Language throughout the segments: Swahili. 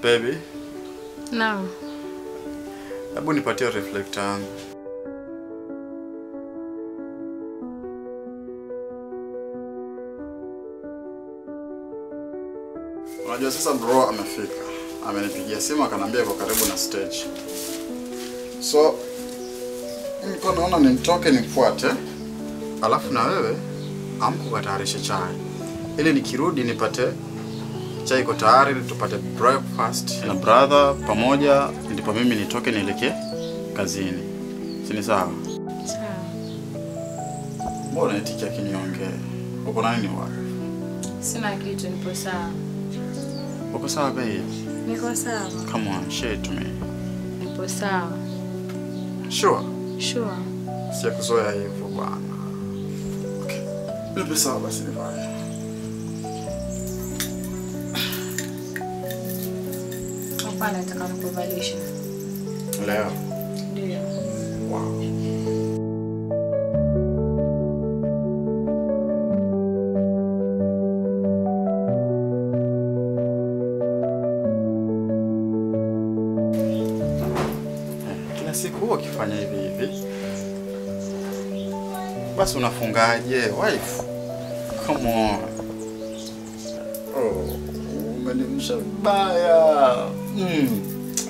Baby? Naam. Hebu nipatie reflector yangu. Unajua sasa bro amefika. Amenipigia simu akaniambia yuko karibu na stage. So niko naona nimtoke nimfuate. Alafu na wewe amko katayarisha chai. Ili nikirudi nipate chai iko tayari, tupate breakfast na brother pamoja, ndipo mimi nitoke nielekee kazini. Si ni sawa? Sawa. Mbona etikia kinyonge? Uko na nini wapi? Sina kitu, nipo sawa. Uko sawa babe? Niko sawa. Come on, share it to me. Nipo sawa. Sure? Sure. Sijakuzoea hivyo bwana. Okay. Nipo sawa basi nivae. Hapana, nataka nikuvalishe. Leo? Ndio. Wow. Kila siku huwa ukifanya hivi. Basi unafungaje, wife? Come on. Oh, umenimsha vibaya.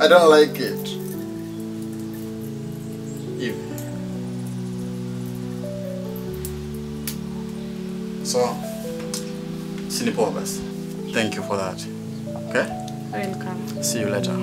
I don't like it. Hivi. So, sinipoa basi. Thank you for that. Okay? Welcome. See you later.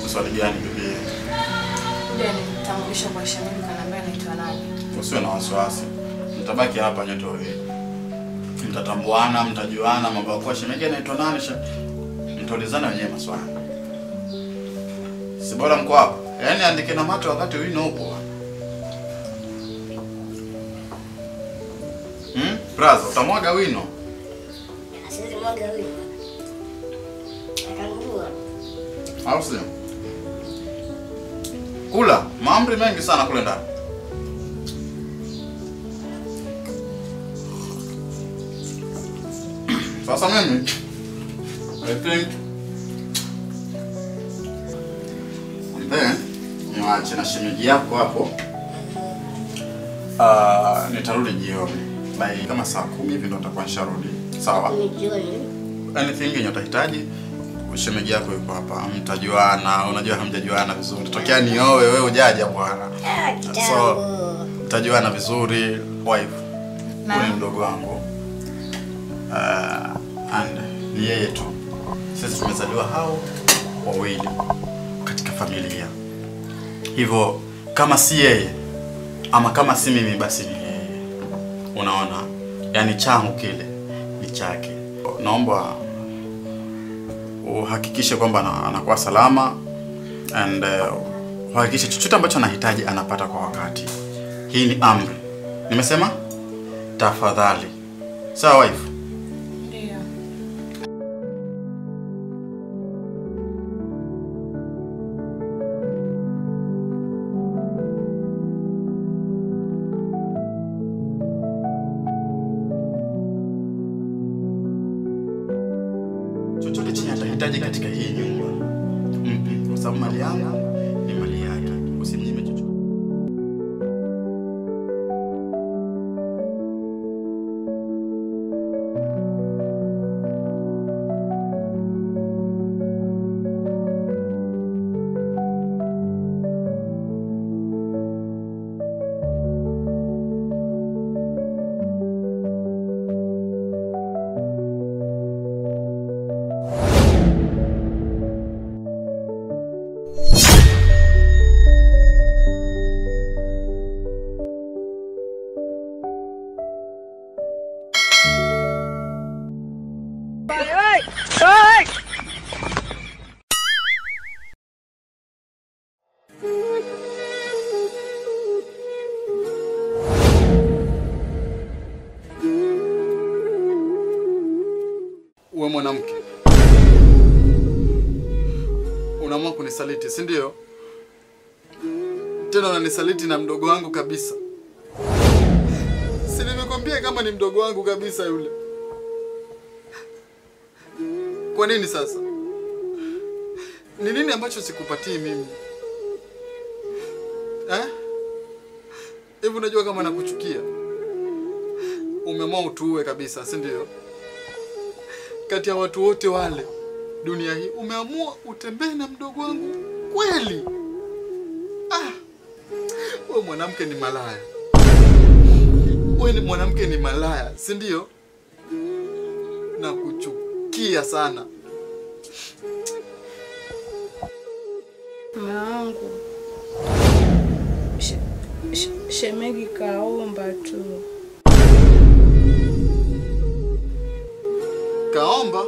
Swali gani bibi? Ndio nitambulisha kwa Shamim kanambia anaitwa nani. Usiwe na wasiwasi. Mtabaki hapa nyote wawili. Mtatambuana, mtajuana mambo ya kwa Shamim anaitwa nani, mtaulizana wenyewe maswali. Si bora mko hapa. Yaani andike na mate wakati wino upo. Brazo, utamwaga wino? Asiwezi mwaga wino. Akangua. Au sio? Kula, maamri mengi sana kule ndani. Sasa mimi I think niwache na shemeji yako hapo. Nitarudi jioni. By kama saa 10 hivi ndo nitakuwa nisharudi. Sawa. Nijioni. Anything yenye utahitaji, shemeji yako yuko hapa. Mtajuana, unajua hamjajuana vizuri. Tokea niowe wewe hujaja bwana. So mtajuana vizuri, wife. Ni mdogo wangu. And ni yeye tu. Sisi tumezaliwa hao wawili katika familia. Hivyo kama si yeye ama kama si mimi basi ni yeye. Unaona? Yaani changu kile ni chake. Naomba uhakikishe kwamba anakuwa salama and uhakikishe chochote ambacho anahitaji anapata kwa wakati. Hii ni amri. Nimesema tafadhali. Sawa wife? Ndio. Chochote chenye atahitaji katika hii nyumba mpe, kwa sababu mali yangu ni mali yake. Usimnyime chochote. Uwe mwanamke. Unaamua kunisaliti, si ndio? Tena unanisaliti na mdogo wangu kabisa. Si nimekwambia kama ni mdogo wangu kabisa yule. Kwa nini sasa? Ni nini ambacho sikupatii mimi? Hivi unajua kama nakuchukia? Umeamua utuue kabisa, si ndio? Kati ya watu wote wale dunia hii umeamua utembee na mdogo wangu kweli? Wewe mwanamke ni malaya. Wewe ni mwanamke ni malaya, si ndio? Nakuchukia sana. Mamangu. Shemegi kaomba tu. Kaomba?